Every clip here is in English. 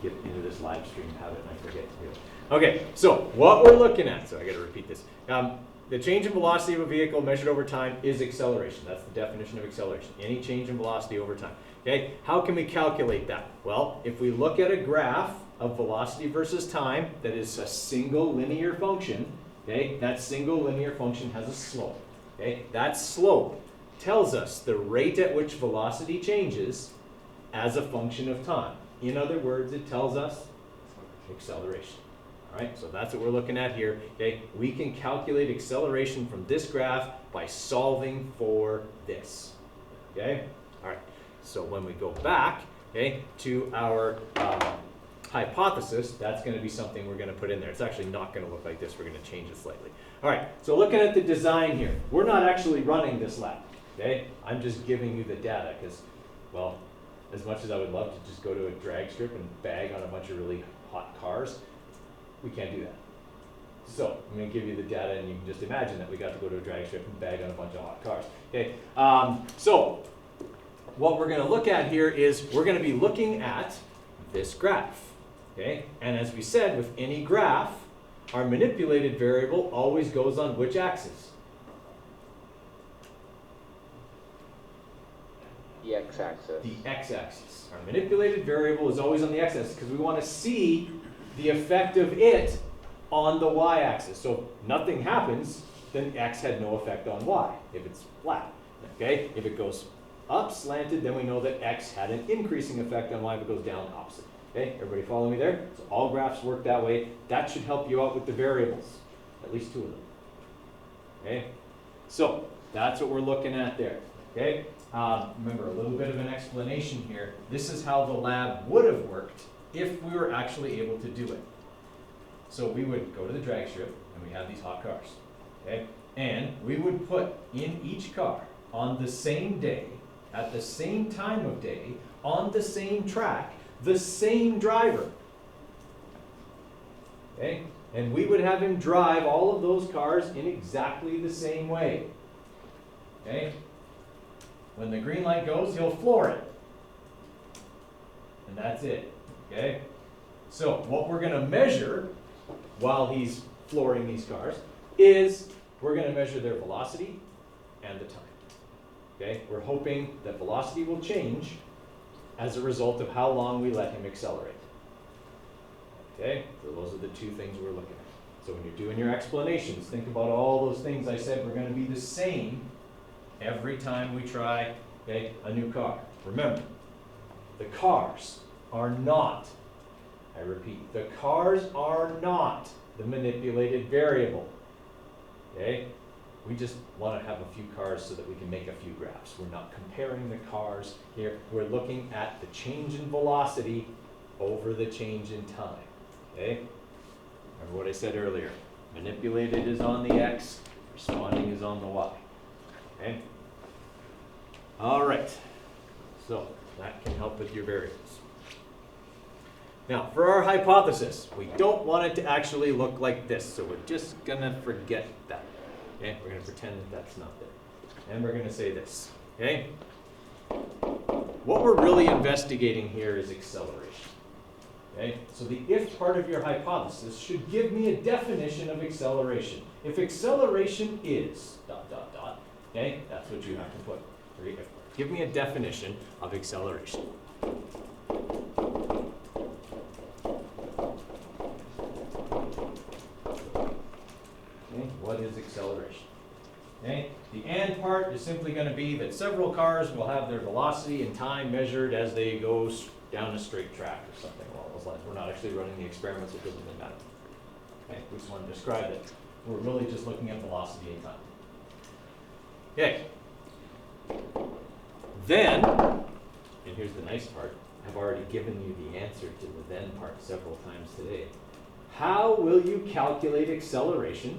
get into this live stream habit and I forget to do it. Okay, so what we're looking at, so I got to repeat this. The change in velocity of a vehicle measured over time is acceleration. That's the definition of acceleration. Any change in velocity over time. Okay, how can we calculate that? Well, if we look at a graph of velocity versus time that is a single linear function, okay, that single linear function has a slope. Okay, that slope tells us the rate at which velocity changes as a function of time. In other words, it tells us acceleration. All right, so that's what we're looking at here. Okay, we can calculate acceleration from this graph by solving for this. Okay, all right. So when we go back, okay, to our hypothesis, that's going to be something we're going to put in there. It's actually not going to look like this. We're going to change it slightly. All right, so looking at the design here, we're not actually running this lab. Okay, I'm just giving you the data because, well, as much as I would love to just go to a drag strip and bag on a bunch of really hot cars, we can't do that. So I'm going to give you the data, and you can just imagine that we got to go to a drag strip and bag on a bunch of hot cars. Okay, so what we're going to look at here is we're going to be looking at this graph. Okay, and as we said, with any graph, our manipulated variable always goes on which axis? The x-axis. The x-axis. Our manipulated variable is always on the x-axis because we want to see the effect of it on the y-axis. So if nothing happens, then x had no effect on y if it's flat. Okay? If it goes up slanted, then we know that x had an increasing effect on y if it goes down opposite. Okay? Everybody follow me there? So all graphs work that way. That should help you out with the variables, at least two of them. Okay? So that's what we're looking at there. Okay? Remember, a little bit of an explanation here. This is how the lab would have worked if we were actually able to do it. So we would go to the drag strip, and we have these hot cars. Okay? And we would put in each car on the same day, at the same time of day, on the same track, the same driver. Okay? And we would have him drive all of those cars in exactly the same way. Okay? When the green light goes, he'll floor it. And that's it. Okay? So what we're going to measure while he's flooring these cars is we're going to measure their velocity and the time. Okay? We're hoping that velocity will change as a result of how long we let him accelerate. Okay? So those are the two things we're looking at. So when you're doing your explanations, think about all those things I said were going to be the same every time we try, okay, a new car. Remember, the cars are not, I repeat, the cars are not the manipulated variable. Okay? We just want to have a few cars so that we can make a few graphs. We're not comparing the cars here. We're looking at the change in velocity over the change in time. Okay? Remember what I said earlier. Manipulated is on the x, responding is on the y. Okay? All right. So that can help with your variables. Now, for our hypothesis, we don't want it to actually look like this, so we're just going to forget that. Okay? We're going to pretend that that's not there. And we're going to say this. Okay? What we're really investigating here is acceleration. Okay? So the if part of your hypothesis should give me a definition of acceleration. If acceleration is ... okay? That's what you have to put. Give me a definition of acceleration. Okay, what is acceleration? Okay, the and part is simply going to be that several cars will have their velocity and time measured as they go down a straight track or something along those lines. We're not actually running the experiments, it doesn't really matter. Okay, we just want to describe it. We're really just looking at velocity and time. Okay. Then, and here's the nice part, I've already given you the answer to the then part several times today. How will you calculate acceleration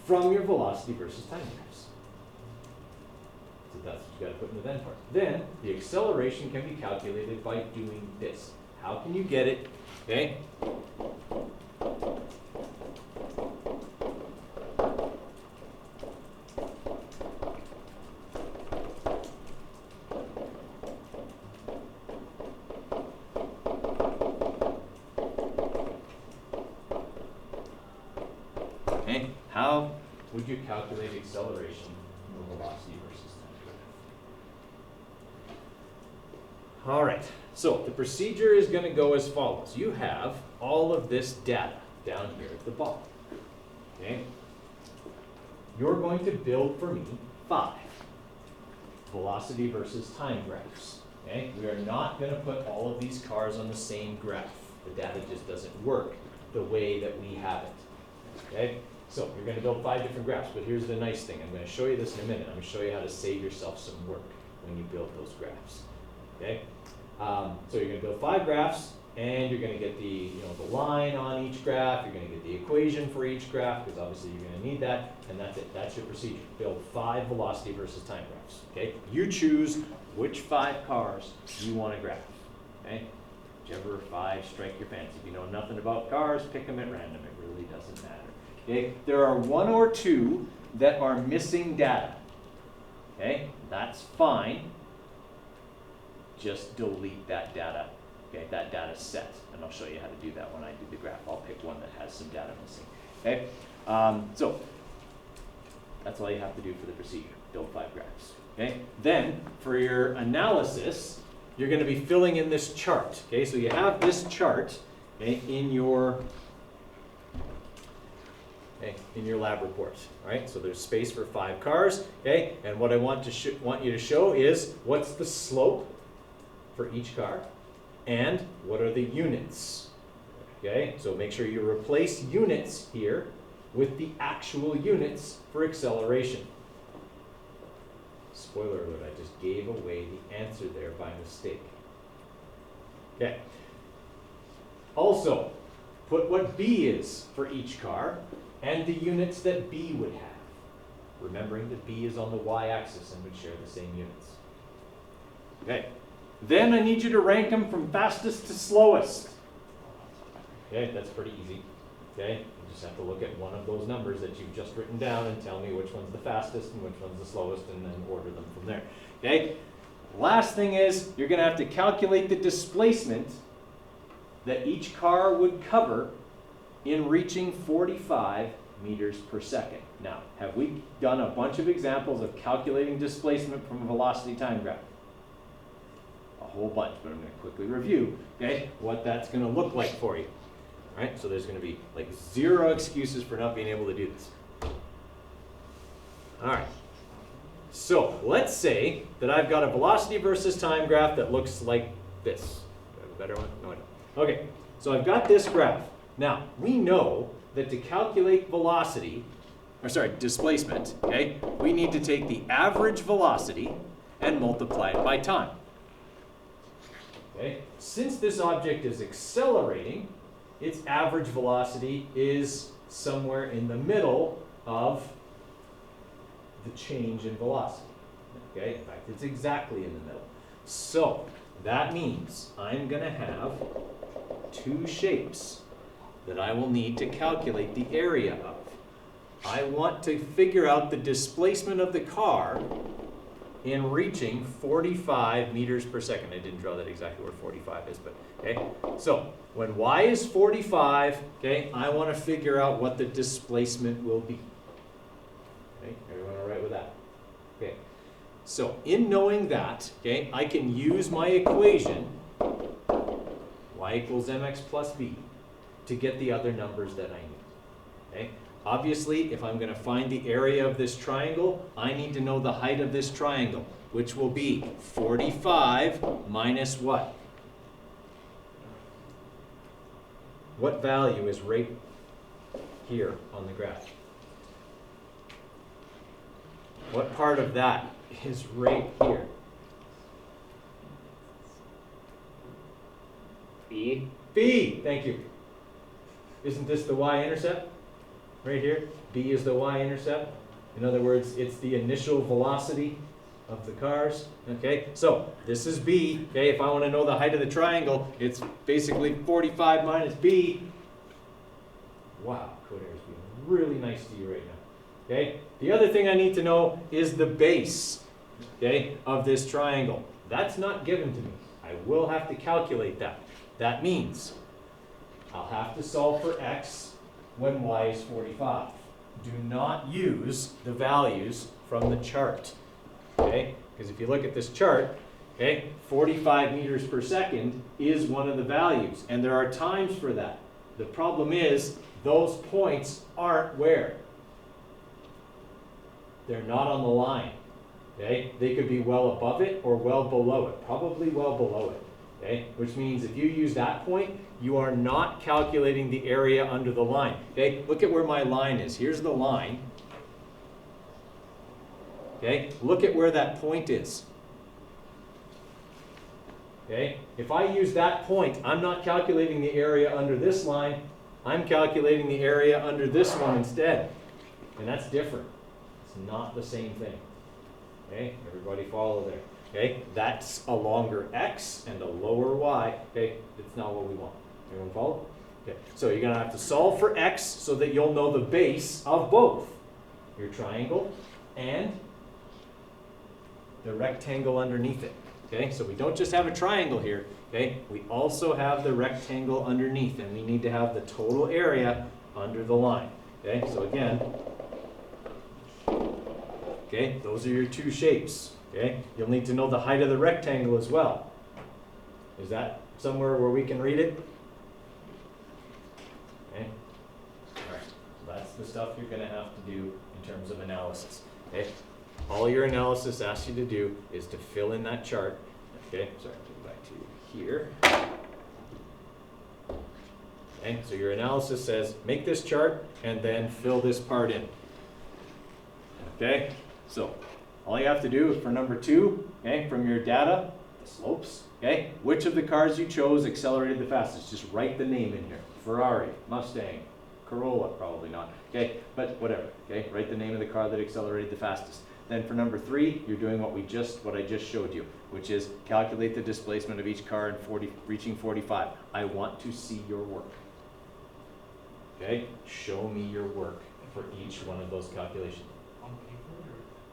from your velocity versus time graphs? So that's what you got to put in the then part. Then, the acceleration can be calculated by doing this. How can you get it? Okay. How would you calculate acceleration or velocity versus time? All right, so the procedure is going to go as follows. You have all of this data down here at the bottom. Okay? You're going to build for me 5 velocity versus time graphs. Okay? We are not going to put all of these cars on the same graph. The data just doesn't work the way that we have it. Okay? So you're going to build 5 different graphs, but here's the nice thing. I'm going to show you this in a minute. I'm going to show you how to save yourself some work when you build those graphs. Okay? So you're going to build 5 graphs, and you're going to get the line on each graph. You're going to get the equation for each graph, because obviously you're going to need that, and that's it. That's your procedure. Build 5 velocity versus time graphs. Okay? You choose which 5 cars you want to graph. Okay? Whichever 5 strike your fancy. If you know nothing about cars, pick them at random. It really doesn't matter. Okay? There are 1 or 2 that are missing data. Okay? That's fine. Just delete that data. Okay, that data set, and I'll show you how to do that when I do the graph. I'll pick one that has some data missing. Okay, so that's all you have to do for the procedure. Build 5 graphs. Okay, then for your analysis, you're going to be filling in this chart. Okay, so you have this chart, okay, in your lab report. All right, so there's space for 5 cars. Okay, and what I want you to show is what's the slope for each car. And what are the units? Okay, so make sure you replace units here with the actual units for acceleration. Spoiler alert, I just gave away the answer there by mistake. Okay. Also, put what B is for each car and the units that B would have. Remembering that B is on the y-axis and would share the same units. Okay. Then I need you to rank them from fastest to slowest. Okay, that's pretty easy. Okay, you just have to look at one of those numbers that you've just written down and tell me which one's the fastest and which one's the slowest, and then order them from there. Okay, last thing is you're going to have to calculate the displacement that each car would cover in reaching 45 meters per second. Now, have we done a bunch of examples of calculating displacement from a velocity time graph? A whole bunch, but I'm going to quickly review, okay, what that's going to look like for you. All right, so there's going to be like 0 excuses for not being able to do this. All right, so let's say that I've got a velocity versus time graph that looks like this. Do I have a better one? No, I don't. Okay, so I've got this graph. Now, we know that to calculate displacement, okay, we need to take the average velocity and multiply it by time. Okay. Since this object is accelerating, its average velocity is somewhere in the middle of the change in velocity. Okay, in fact, it's exactly in the middle. So that means I'm going to have 2 shapes that I will need to calculate the area of. I want to figure out the displacement of the car in reaching 45 meters per second. I didn't draw that exactly where 45 is, but okay. So when y is 45, okay, I want to figure out what the displacement will be. Okay, everyone all right with that? Okay. So in knowing that, okay, I can use my equation y equals mx plus b to get the other numbers that I need. Okay. Obviously, if I'm going to find the area of this triangle, I need to know the height of this triangle, which will be 45 minus what? What value is right here on the graph? What part of that is right here? B. B, thank you. Isn't this the y-intercept? Right here, B is the y-intercept. In other words, it's the initial velocity of the cars. Okay, so this is B. Okay, if I want to know the height of the triangle, it's basically 45 minus B. Wow, Coder is being really nice to you right now. Okay, the other thing I need to know is the base, okay, of this triangle. That's not given to me. I will have to calculate that. That means I'll have to solve for x when y is 45. do not use the values from the chart, okay? Because if you look at this chart, okay, 45 meters per second is one of the values, and there are times for that. The problem is those points aren't where? They're not on the line, okay? They could be well above it or well below it, probably well below it, okay? Which means if you use that point, you are not calculating the area under the line, okay? Look at where my line is. Here's the line, okay? Look at where that point is. Okay? If I use that point, I'm not calculating the area under this line, I'm calculating the area under this one instead. And that's different. It's not the same thing. Okay? Everybody follow there. Okay? That's a longer x and a lower y. Okay? It's not what we want. Everyone follow? Okay. So you're going to have to solve for x so that you'll know the base of both your triangle and the rectangle underneath it. Okay, so we don't just have a triangle here, okay? We also have the rectangle underneath, and we need to have the total area under the line. Okay, so again, okay, those are your two shapes. Okay, you'll need to know the height of the rectangle as well. Is that somewhere where we can read it? Okay, all right, so that's the stuff you're going to have to do in terms of analysis. Okay. All your analysis asks you to do is to fill in that chart. Okay, sorry, go back to here. Okay, so your analysis says make this chart and then fill this part in. Okay, so all you have to do for number 2, okay, from your data, the slopes, okay, which of the cars you chose accelerated the fastest? Just write the name in here. Ferrari, Mustang, Corolla, probably not. Okay, but whatever. Okay, write the name of the car that accelerated the fastest. Then for number 3, you're doing what I just showed you, which is calculate the displacement of each car in reaching 45. I want to see your work. Okay, show me your work for each one of those calculations. On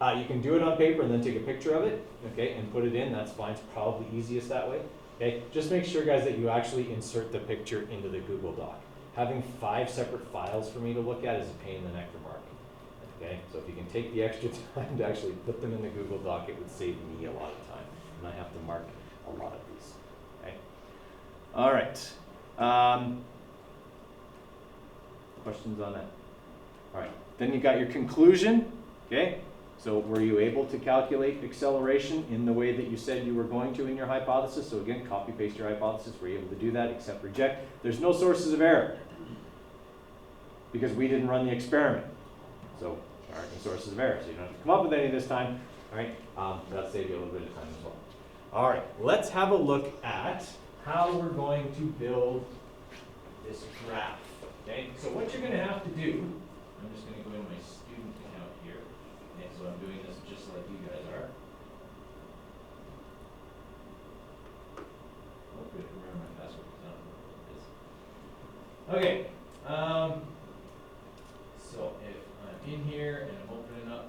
paper? You can do it on paper and then take a picture of it, okay, and put it in. That's fine. It's probably easiest that way. Okay, just make sure, guys, that you actually insert the picture into the Google Doc. Having 5 separate files for me to look at is a pain in the neck for marking. Okay, so if you can take the extra time to actually put them in the Google Doc, it would save me a lot of time, and I have to mark a lot of these. Okay. All right. Questions on that? All right. Then you got your conclusion. Okay. So were you able to calculate acceleration in the way that you said you were going to in your hypothesis? So again, copy paste your hypothesis. Were you able to do that? Accept, reject. There's no sources of error because we didn't run the experiment. So there aren't any sources of error, so you don't have to come up with any this time. All right, that'll save you a little bit of time as well. All right, let's have a look at how we're going to build this graph. Okay, so what you're going to have to do, I'm just going to go into my student account here. Okay, so I'm doing this just like you guys are. Hopefully I can remember my password. Okay, so if I'm in here and I'm opening up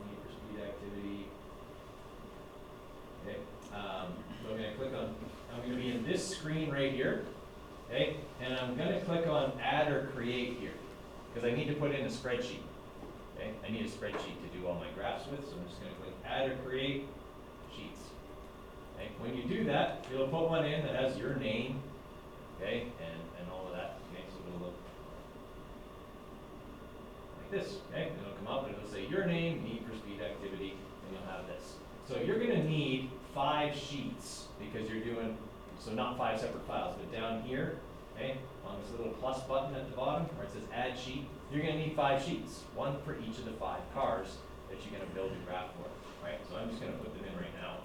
need for speed activity, okay, so I'm going to click on, I'm going to be in this screen right here, okay, and I'm going to click on add or create here, because I need to put in a spreadsheet, okay, I need a spreadsheet to do all my graphs with, so I'm just going to click add or create sheets, okay, when you do that, you'll put one in that has your name, okay, and all of that, okay, so it'll look this, okay, and it'll come up and it'll say your name, need for speed activity, and you'll have this. So you're going to need 5 sheets because you're doing, so not 5 separate files, but down here, okay, on this little plus button at the bottom where it says add sheet, you're going to need 5 sheets, one for each of the 5 cars that you're going to build your graph for, right? So I'm just going to put them in right now.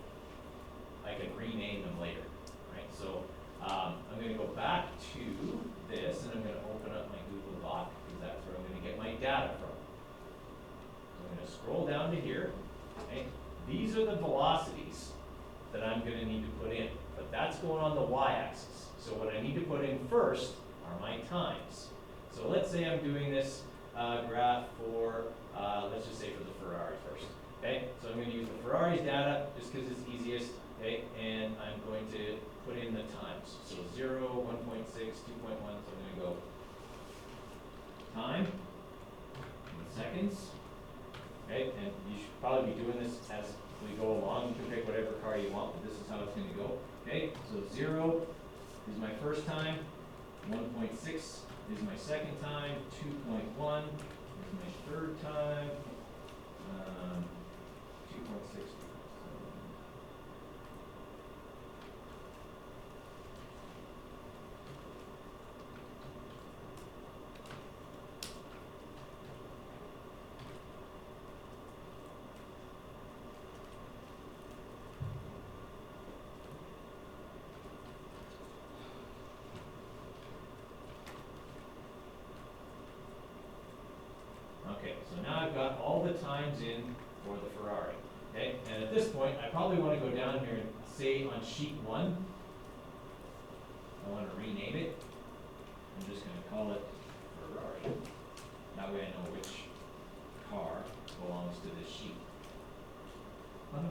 I can rename them later, right? So I'm going to go back to this and I'm going to open up my Google Doc. That's where I'm going to get my data from. So I'm going to scroll down to here. Okay? These are the velocities that I'm going to need to put in, but that's going on the y-axis. So what I need to put in first are my times. So let's say I'm doing this graph for, let's just say for the Ferrari first. Okay? So I'm going to use the Ferrari's data just because it's easiest. Okay? And I'm going to put in the times. So 0, 1.6, 2.1, so I'm going to go time, seconds. Okay, and you should probably be doing this as we go along. You can pick whatever car you want, but this is how it's going to go. Okay, so 0 is my first time, 1.6 is my second time, 2.1 is my third time, 2.6. Okay, so now I've got all the times in for the Ferrari. Okay, and at this point, I probably want to go down here and say on sheet 1, I want to rename it. I'm just going to call it Ferrari. That way I know which car belongs to this sheet. Oh no.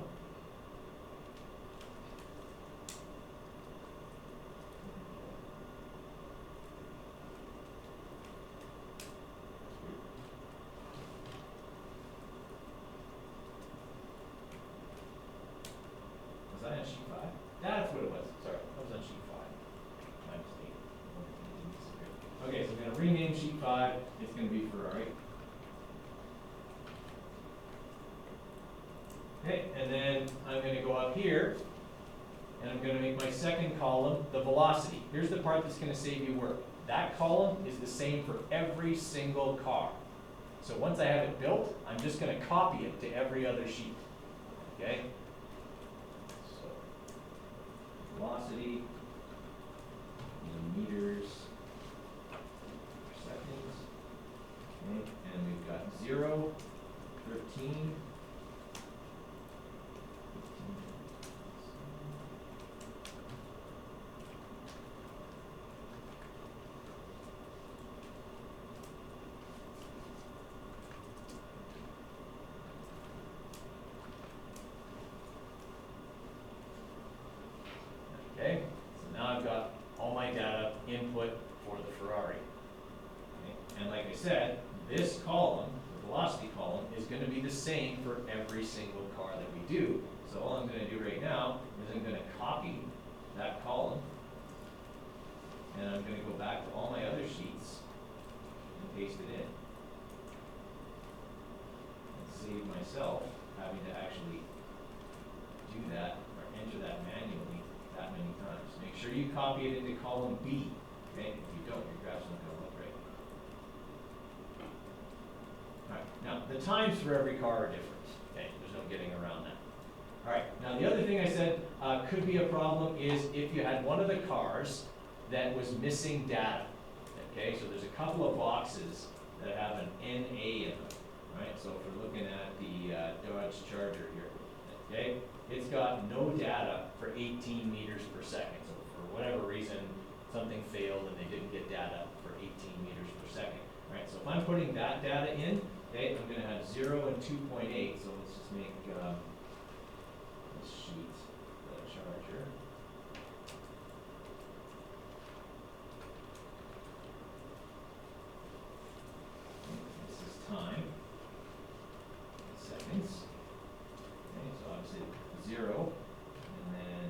Was I on sheet 5? That's what it was. Sorry, I was on sheet 5. My mistake. Okay, so I'm going to rename sheet 5. It's going to be Ferrari. Okay, and then I'm going to go up here, and I'm going to make my second column the velocity. Here's the part that's going to save you work. That column is the same for every single car. So once I have it built, I'm just going to copy it to every other sheet. Okay? Velocity in meters per second. Okay, and we've got 0, 13, 15. Okay, so now I've got all my data input for the Ferrari. Okay? And like I said, this column, the velocity column, is going to be the same for every single car that we do. So all I'm going to do right now is I'm going to copy that column, and I'm going to go back to all my other sheets and paste it in. And save myself having to actually do that or enter that manually that many times. Make sure you copy it into column B. Okay? If you don't, your graph's not going to look right. All right. Now, the times for every car are different. Okay? There's no getting around that. All right. Now, the other thing I said could be a problem is if you had one of the cars that was missing data. Okay? So there's a couple of boxes that have an NA in them. Right? So if we're looking at the Dodge Charger here. Okay, it's got no data for 18 meters per second. So for whatever reason, something failed and they didn't get data for 18 meters per second. All right, so if I'm putting that data in, okay, I'm going to have 0 and 2.8. So let's just make this sheet the Charger. This is time, seconds. Okay, so obviously 0, and then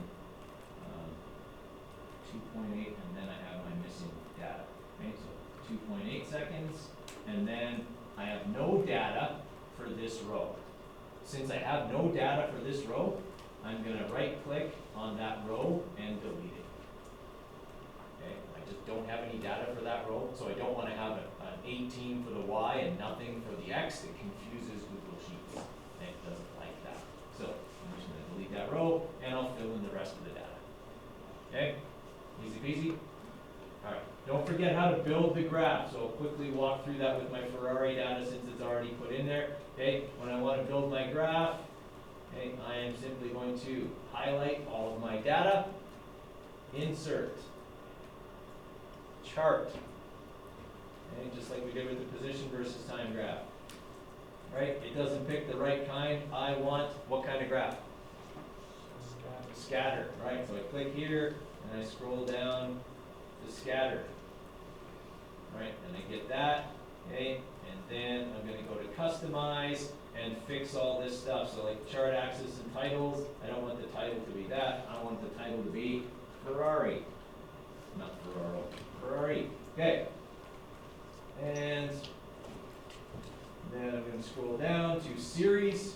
2.8, and then I have my missing data. Okay, so 2.8 seconds, and then I have no data for this row. Since I have no data for this row, I'm going to right-click on that row and delete it. Okay, I just don't have any data for that row, so I don't want to have an 18 for the Y and nothing for the X. It confuses Google Sheets. It doesn't like that. So I'm just going to delete that row, and I'll fill in the rest of the data. Okay? Easy peasy? All right. Don't forget how to build the graph. So I'll quickly walk through that with my Ferrari data since it's already put in there. Okay? When I want to build my graph, okay, I am simply going to highlight all of my data, insert, chart. Okay? Just like we did with the position versus time graph. Right? It doesn't pick the right kind. I want what kind of graph? Scatter, right? So I click here and I scroll down to scatter. Right? And I get that, okay? And then I'm gonna go to customize and fix all this stuff. So like chart axis and titles, I don't want the title to be that. I want the title to be Ferrari. Not Ferraro, Ferrari. Okay. And then I'm going to scroll down to series.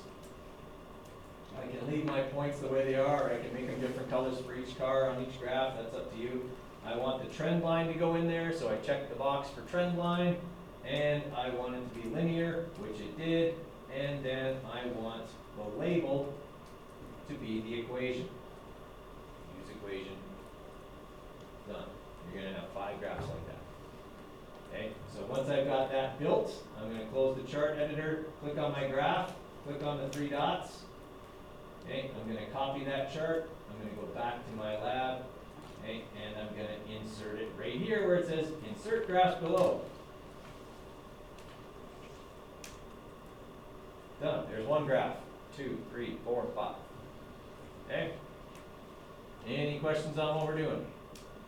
I can leave my points the way they are, or I can make them different colors for each car on each graph. That's up to you. I want the trend line to go in there, so I check the box for trend line. And I want it to be linear, which it did. And then I want the label to be the equation. Use equation. Done. You're going to have 5 graphs like that. Okay, so once I've got that built, I'm going to close the chart editor, click on my graph, click on the 3 dots. Okay, I'm going to copy that chart. I'm going to go back to my lab, okay, and I'm going to insert it right here where it says insert graphs below. Done. There's 1 graph, 2, 3, 4, 5. Okay. Any questions on what we're doing?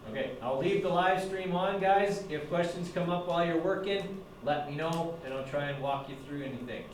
Okay, I'll leave the live stream on, guys. If questions come up while you're working, let me know, and I'll try and walk you through anything.